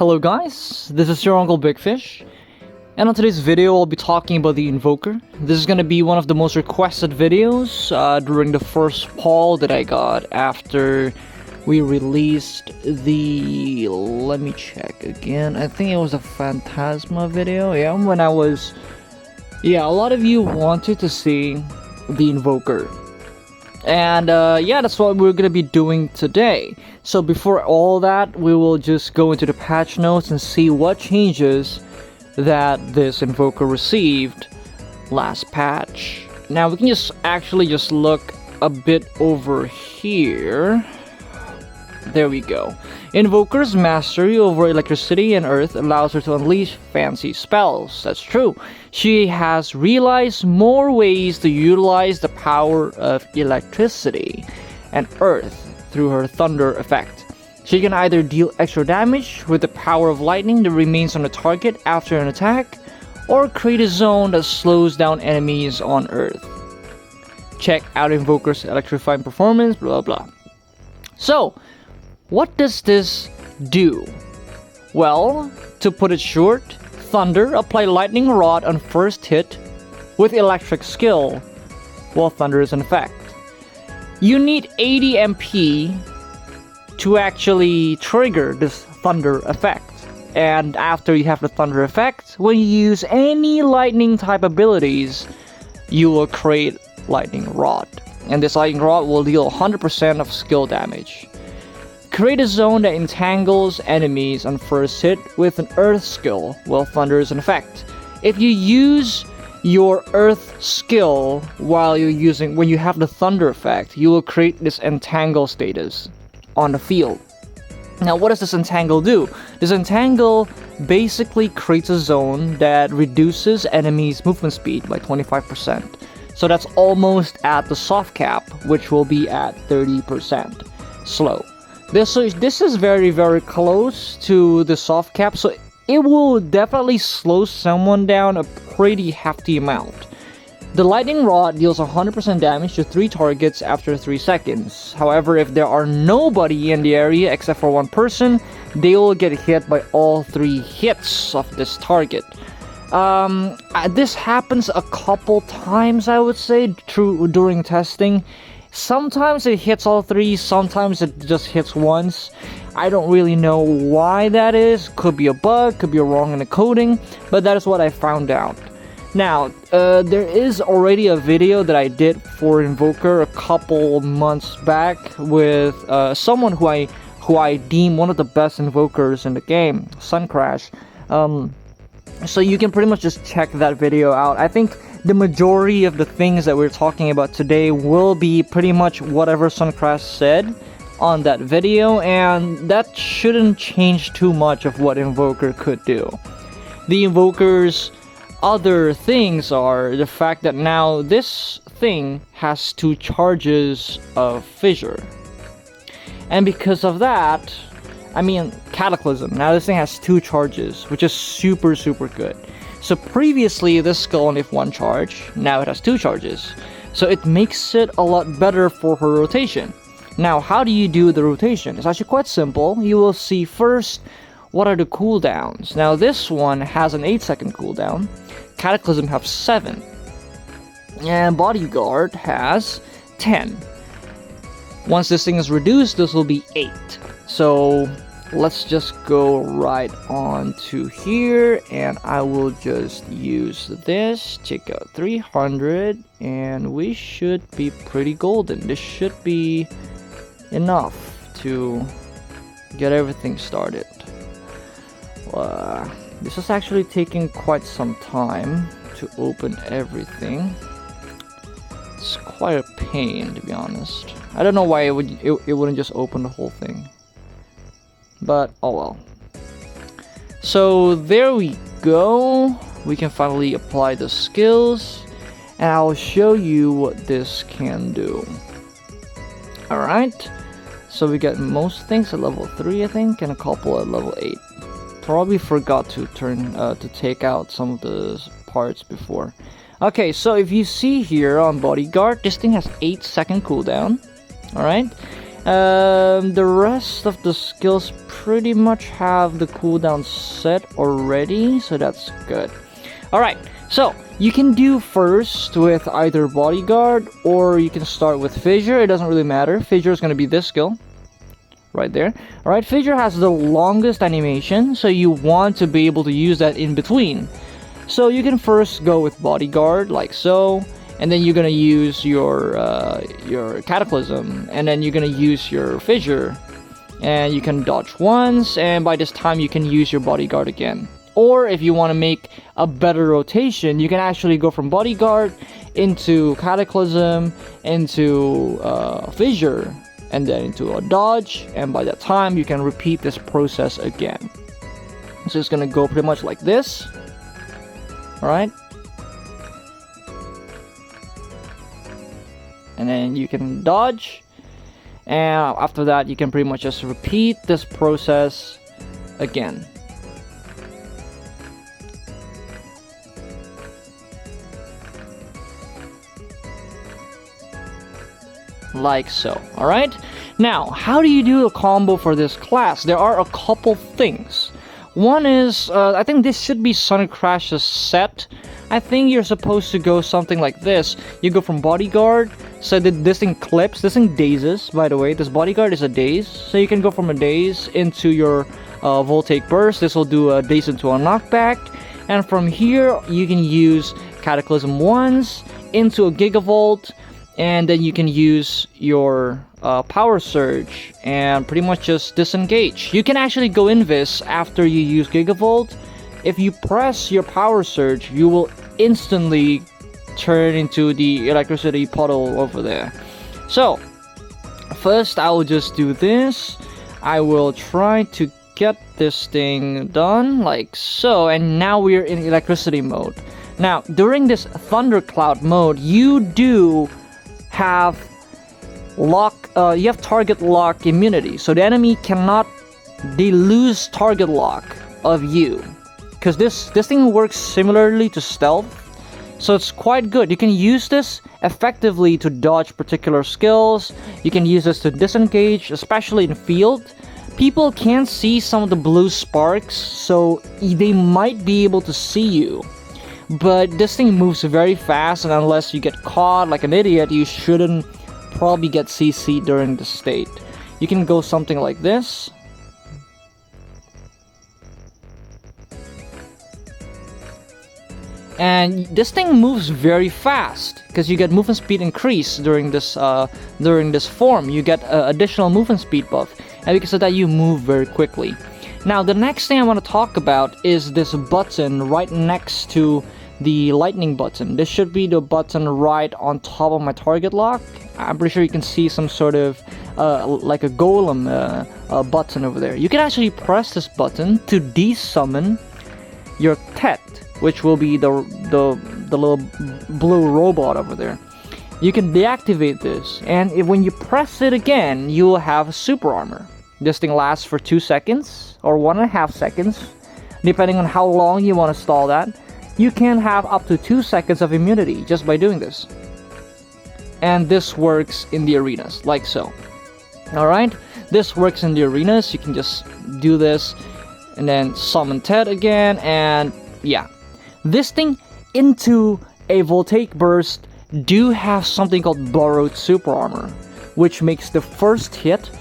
Hello guys, this is your Uncle Big Fish, and on today's video I'll be talking about the Invoker. This is gonna be one of the most requested videos during the first poll that I got after we released the... let me check again, I think it was a Phantasma video, yeah, a lot of you wanted to see the Invoker. And yeah, that's what we're gonna be doing today. So before all that, we will just go into the patch notes and see what changes that this Invoker received last patch. Now we can just look a bit over here. There we go. Invoker's mastery over electricity and earth allows her to unleash fancy spells. That's true. She has realized more ways to utilize the power of electricity and earth through her thunder effect. She can either deal extra damage with the power of lightning that remains on the target after an attack, or create a zone that slows down enemies on earth. Check out Invoker's electrifying performance, blah blah. So, what does this do? Well, to put it short, Thunder apply lightning rod on first hit with electric skill while Thunder is in effect. You need 80 MP to actually trigger this Thunder effect. And after you have the Thunder effect, when you use any lightning type abilities, you will create lightning rod. And this lightning rod will deal 100% of skill damage. Create a zone that entangles enemies on first hit with an earth skill while thunder is in effect. If you use your earth skill when you have the thunder effect, you will create this entangle status on the field. Now what does this entangle do? This entangle basically creates a zone that reduces enemies' movement speed by 25%. So that's almost at the soft cap, which will be at 30% slow. This is very close to the soft cap, so it will definitely slow someone down a pretty hefty amount. The lightning rod deals 100% damage to 3 targets after 3 seconds. However, if there are nobody in the area except for one person, they will get hit by all 3 hits of this target. This happens a couple times, I would say, during testing. Sometimes it hits all 3, sometimes it just hits once. I don't really know why that is. Could be a bug, could be a wrong in the coding, but that is what I found out. Now, there is already a video that I did for Invoker a couple months back with someone who I deem one of the best Invokers in the game, Suncrash. So you can pretty much just check that video out. I think the majority of the things that we're talking about today will be pretty much whatever Suncrash said on that video, and that shouldn't change too much of what Invoker could do. The Invoker's other things are the fact that now this thing has 2 charges of Fissure. And because of that, Cataclysm. Now this thing has 2 charges, which is super good. So previously this skill only had 1 charge, now it has 2 charges. So it makes it a lot better for her rotation. Now how do you do the rotation? It's actually quite simple. You will see first what are the cooldowns. Now this one has an 8-second cooldown, Cataclysm has 7, and Bodyguard has 10. Once this thing is reduced, this will be 8. So let's just go right on to here, and I will just use this, check out 300, and we should be pretty golden. This should be enough to get everything started. This is actually taking quite some time to open everything. It's quite a pain, to be honest. I don't know why it wouldn't just open the whole thing. But oh well. So there we go. We can finally apply the skills, and I'll show you what this can do. Alright, so we got most things at level 3, I think, and a couple at level 8. Probably forgot to take out some of the parts before. Okay, so if you see here on Bodyguard, this thing has 8-second cooldown. Alright, The rest of the skills pretty much have the cooldown set already, so that's good. Alright, so you can do first with either Bodyguard or you can start with Fissure. It doesn't really matter. Fissure is going to be this skill right there. Alright, Fissure has the longest animation, so you want to be able to use that in between. So you can first go with Bodyguard like so, and then you're gonna use your Cataclysm, and then you're gonna use your Fissure, and you can dodge once, and by this time you can use your Bodyguard again. Or if you want to make a better rotation, you can actually go from Bodyguard into Cataclysm, into Fissure, and then into a dodge, and by that time you can repeat this process again. So it's gonna go pretty much like this. Alright, and then you can dodge, and after that you can pretty much just repeat this process again. Like so. Alright, now how do you do a combo for this class? There are a couple things. One is, I think this should be Sonic Crash's set. I think you're supposed to go something like this. You go from Bodyguard, so this thing clips, this thing dazes, by the way. This Bodyguard is a daze, so you can go from a daze into your Voltaic Burst. This will do a daze into a knockback. And from here, you can use Cataclysm once into a Gigavolt, and then you can use your Power Surge and pretty much just disengage. You can actually go Invis after you use Gigavolt. If you press your Power Surge, you will instantly turn into the electricity puddle over there. So first I will just do this. I will try to get this thing done like so, and now we're in electricity mode. Now during this thundercloud mode, you do have you have target lock immunity, so the enemy cannot lose target lock of you, because this thing works similarly to stealth, so it's quite good. You can use this effectively to dodge particular skills. You can use this to disengage, especially in field. People can see some of the blue sparks, so they might be able to see you. But this thing moves very fast, and unless you get caught like an idiot, you shouldn't probably get CC'd during the state. You can go something like this. And this thing moves very fast, because you get movement speed increase during this form. You get additional movement speed buff, and because of that you move very quickly. Now the next thing I want to talk about is this button right next to the lightning button. This should be the button right on top of my target lock. I'm pretty sure you can see some sort of like a golem button over there. You can actually press this button to desummon your Tet, which will be the little blue robot over there. You can deactivate this, and when you press it again, you will have super armor. This thing lasts for 2 seconds or 1.5 seconds, depending on how long you want to stall that. You can have up to 2 seconds of immunity just by doing this. And this works in the arenas, like so. Alright, this works in the arenas. You can just do this and then summon Ted again, and yeah. This thing into a Voltaic Burst do have something called borrowed super armor, which makes the first hit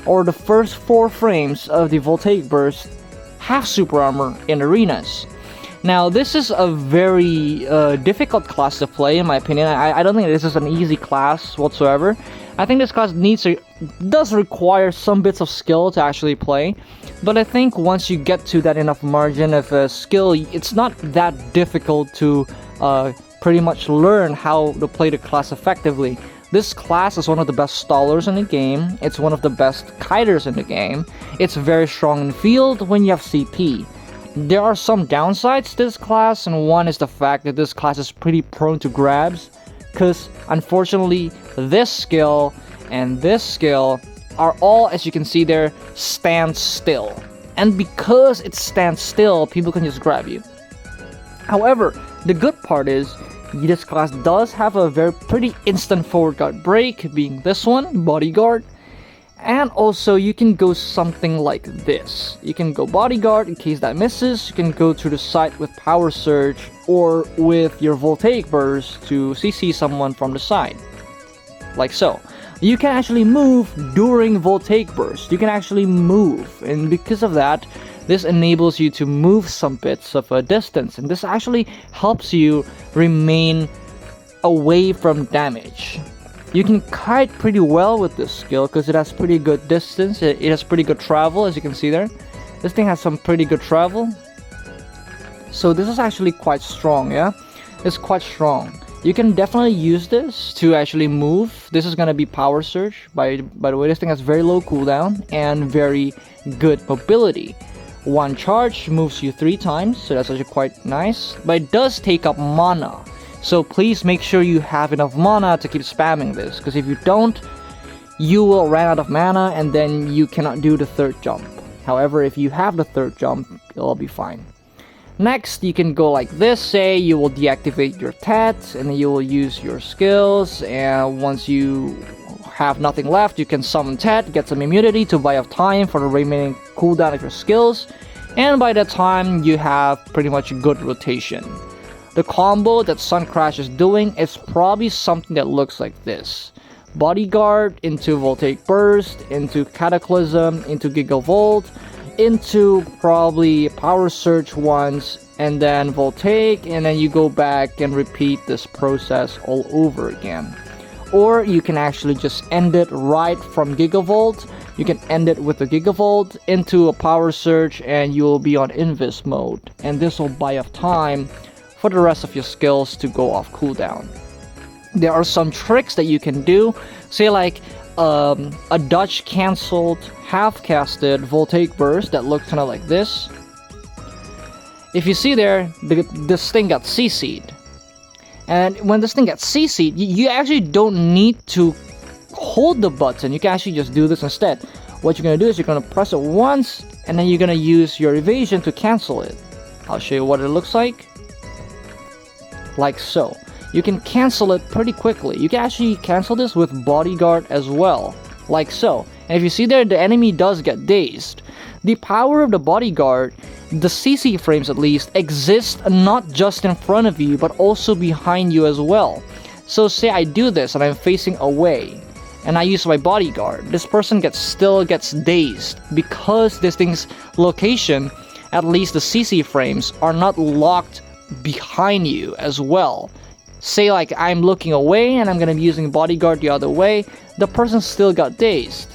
or the first 4 frames of the Voltaic Burst have super armor in arenas. Now this is a very difficult class to play, in my opinion. I don't think this is an easy class whatsoever. I think this class does require some bits of skill to actually play, but I think once you get to that enough margin of skill, it's not that difficult to pretty much learn how to play the class effectively. This class is one of the best stallers in the game. It's one of the best kiters in the game. It's very strong in field when you have CP. There are some downsides to this class, and one is the fact that this class is pretty prone to grabs, because unfortunately this skill and this skill are all, as you can see there, stand still. And because it stands still, people can just grab you. However, the good part is this class does have a pretty instant forward guard break, being this one, Bodyguard. And also you can go something like this. You can go bodyguard in case that misses. You can go to the side with power surge or with your voltaic burst to CC someone from the side. Like so. You can actually move during voltaic burst. You can actually move, and because of that, this enables you to move some bits of a distance, and this actually helps you remain away from damage. You can kite pretty well with this skill because it has pretty good distance. It has pretty good travel, as you can see there. This thing has some pretty good travel. So this is actually quite strong, yeah? It's quite strong. You can definitely use this to actually move. This is gonna be power surge. By the way, this thing has very low cooldown and very good mobility. One charge moves you 3 times, so that's actually quite nice. But it does take up mana. So please make sure you have enough mana to keep spamming this, because if you don't, you will run out of mana and then you cannot do the 3rd jump. However, if you have the 3rd jump, it'll be fine. Next, you can go like this. Say you will deactivate your tats and then you will use your skills, and once you have nothing left, you can summon tat, get some immunity to buy up time for the remaining cooldown of your skills, and by that time you have pretty much good rotation. The combo that Sun Crash is doing is probably something that looks like this. Bodyguard into Voltaic Burst, into Cataclysm, into Gigavolt, into probably Power Surge once, and then Voltaic, and then you go back and repeat this process all over again. Or you can actually just end it right from Gigavolt. You can end it with a Gigavolt into a Power Surge and you'll be on Invis mode. And this will buy up time for the rest of your skills to go off cooldown. There are some tricks that you can do. Say like a Dutch cancelled half-casted Voltaic Burst that looks kind of like this. If you see there, this thing got CC'd. And when this thing gets CC'd, you actually don't need to hold the button. You can actually just do this instead. What you're going to do is you're going to press it once, and then you're going to use your evasion to cancel it. I'll show you what it looks like. Like so. You can cancel it pretty quickly. You can actually cancel this with bodyguard as well, like so. And if you see there, the enemy does get dazed. The power of the bodyguard, the CC frames at least, exist not just in front of you, but also behind you as well. So say I do this and I'm facing away, and I use my bodyguard. This person still gets dazed because this thing's location, at least the CC frames, are not locked behind you as well. Say like I'm looking away and I'm gonna be using bodyguard the other way, the person still got dazed.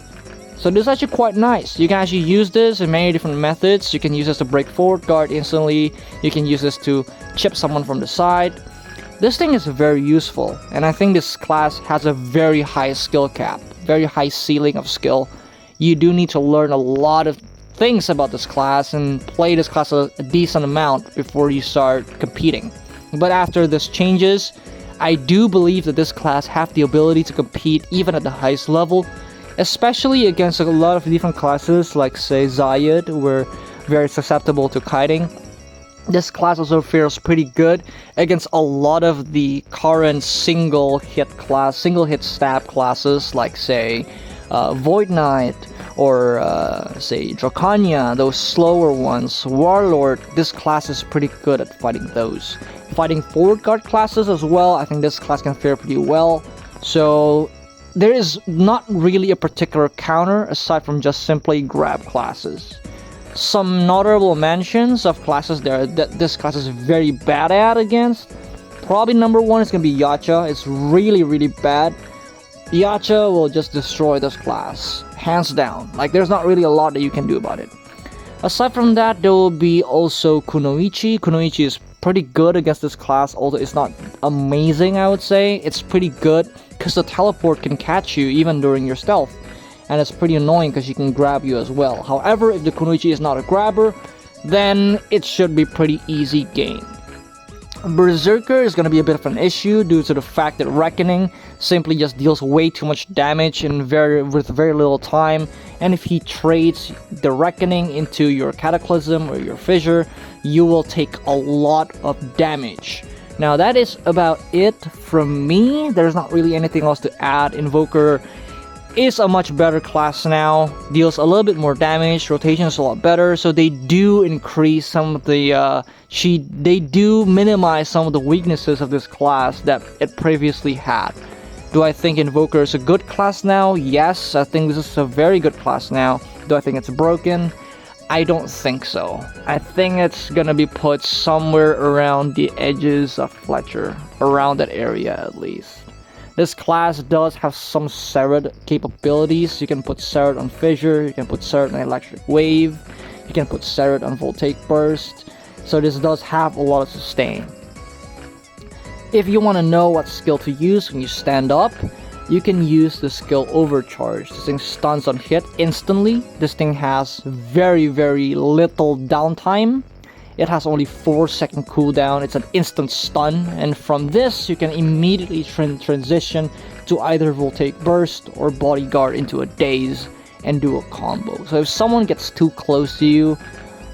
So this is actually quite nice. You can actually use this in many different methods. You can use this to break forward guard instantly. You can use this to chip someone from the side. This thing is very useful, and I think this class has a very high skill cap, very high ceiling of skill. You do need to learn a lot of things about this class and play this class a decent amount before you start competing. But after this changes, I do believe that this class have the ability to compete even at the highest level, especially against a lot of different classes like say Zayed, who are very susceptible to kiting. This class also fares pretty good against a lot of the current single hit stab classes like say Void Knight or say Dracania, those slower ones. Warlord, this class is pretty good at fighting those. Fighting forward guard classes as well, I think this class can fare pretty well. So there is not really a particular counter aside from just simply grab classes. Some notable mentions of classes there that this class is very bad at against. Probably number 1 is going to be Yacha. It's really bad. Yacha will just destroy this class, hands down. Like there's not really a lot that you can do about it. Aside from that, there will be also Kunoichi. Kunoichi is pretty good against this class, although it's not amazing, I would say. It's pretty good because the teleport can catch you even during your stealth, and it's pretty annoying because she can grab you as well. However, if the Kunoichi is not a grabber, then it should be pretty easy game. Berserker is going to be a bit of an issue due to the fact that Reckoning simply just deals way too much damage with very little time, and if he trades the Reckoning into your Cataclysm or your Fissure, you will take a lot of damage. Now that is about it from me. There's not really anything else to add. Invoker is a much better class now, deals a little bit more damage, rotation is a lot better, so they do increase some of the they do minimize some of the weaknesses of this class that it previously had. Do I think Invoker is a good class now? Yes, I think this is a very good class now. Do I think it's broken? I don't think so. I think it's gonna be put somewhere around the edges of Fletcher, around that area at least. This class does have some Serad capabilities. You can put Serad on Fissure, you can put Serad on Electric Wave, you can put Serad on Voltaic Burst, so this does have a lot of sustain. If you want to know what skill to use when you stand up, you can use the skill Overcharge. This thing stuns on hit instantly. This thing has very little downtime. It has only 4-second cooldown. It's an instant stun, and from this you can immediately transition to either Voltaic Burst or Bodyguard into a Daze and do a combo. So if someone gets too close to you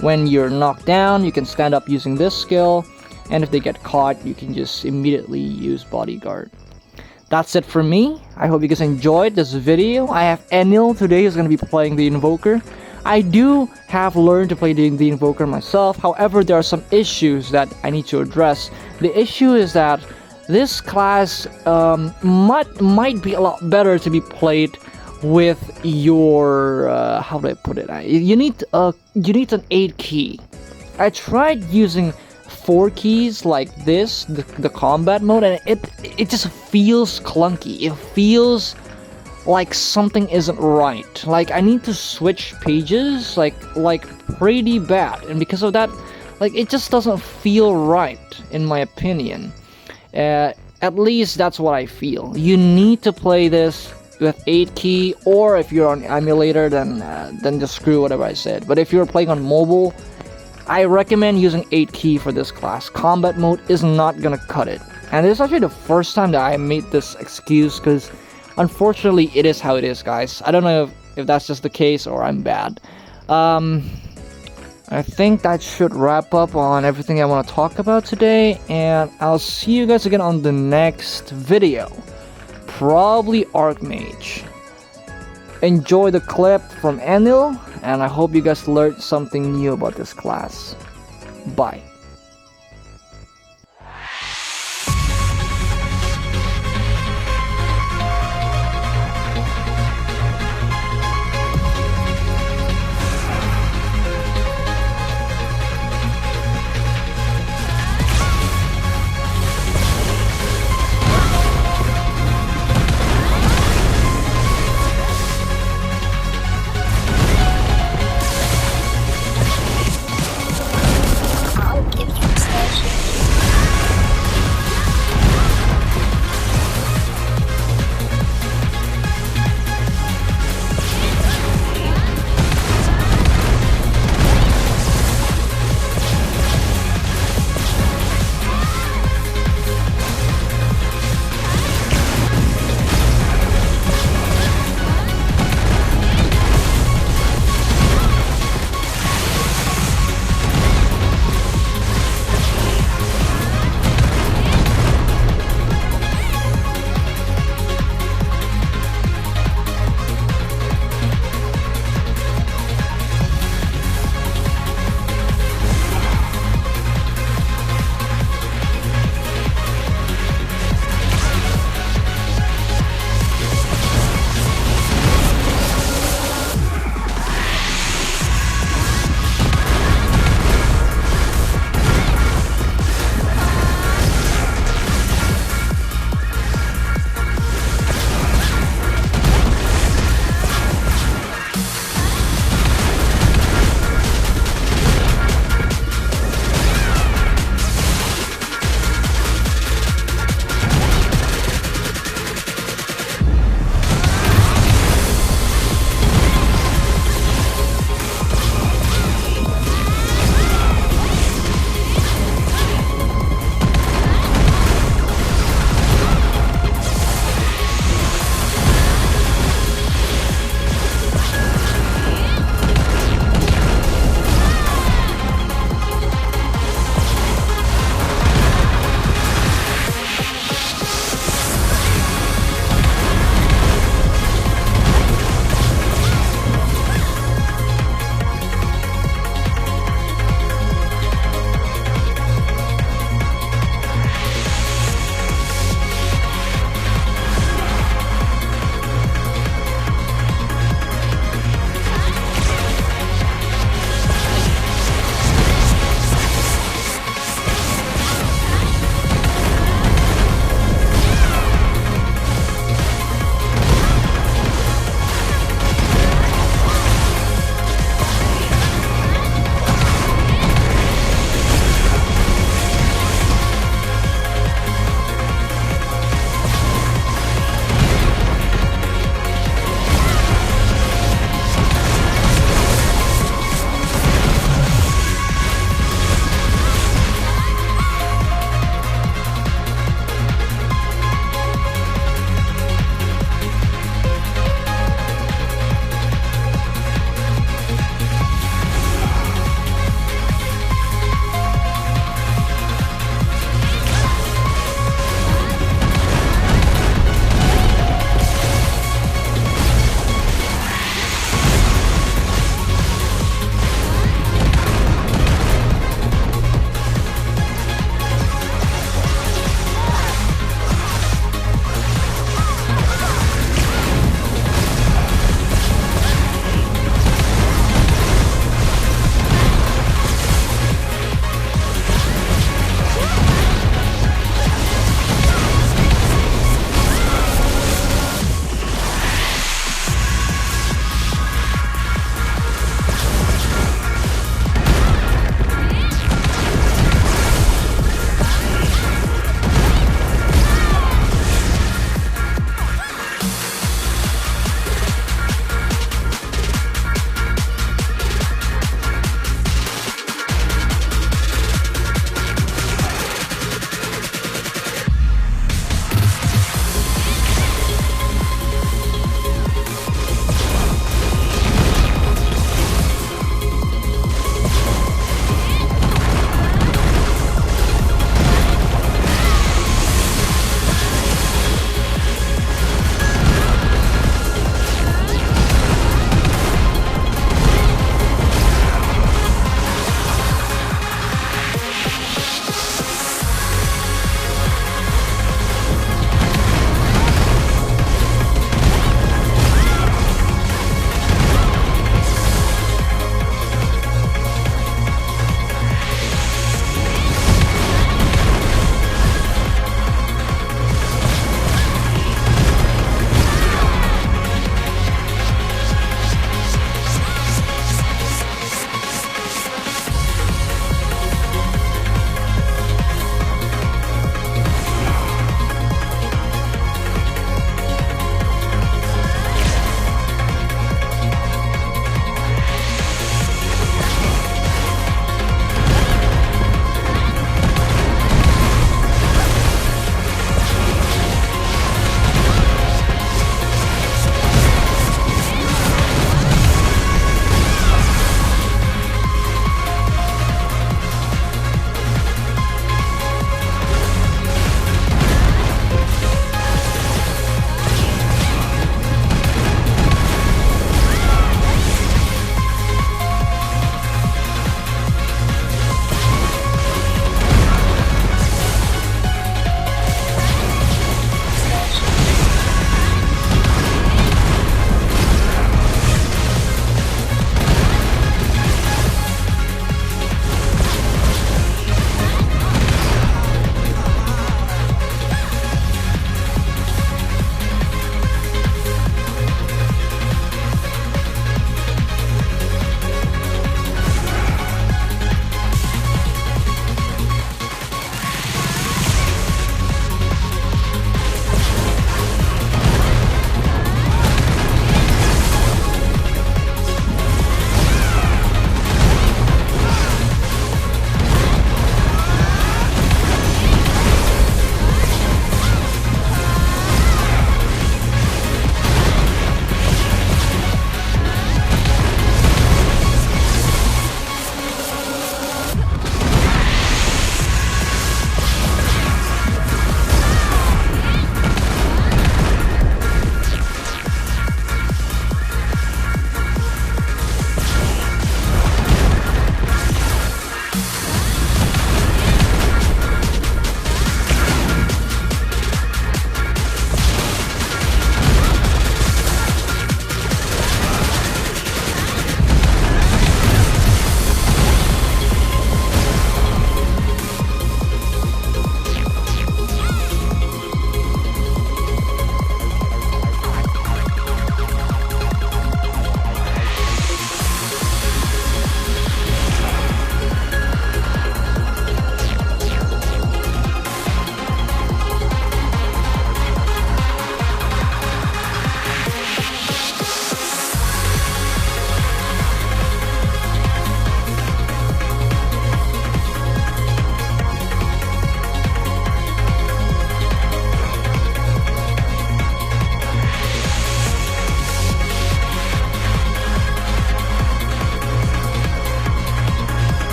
when you're knocked down, you can stand up using this skill, and if they get caught, you can just immediately use Bodyguard. That's it for me. I hope you guys enjoyed this video. I have Enil today who's going to be playing the Invoker. I do have learned to play the Invoker myself, however there are some issues that I need to address. The issue is that this class might be a lot better to be played with your, how do I put it? You need an 8 key. I tried using 4 keys like this, the combat mode, and it just feels clunky. It feels like something isn't right. Like I need to switch pages like pretty bad, and because of that, like it just doesn't feel right in my opinion. At least that's what I feel. You need to play this with 8 key, or if you're on emulator, then just screw whatever I said. But if you're playing on mobile, I recommend using 8 key for this class. Combat mode is not gonna cut it. And this is actually the first time that I made this excuse, because unfortunately it is how it is, guys. I don't know if that's just the case or I'm bad. I think that should wrap up on everything I want to talk about today, and I'll see you guys again on the next video. Probably Archmage. Enjoy the clip from Enil, and I hope you guys learned something new about this class. Bye.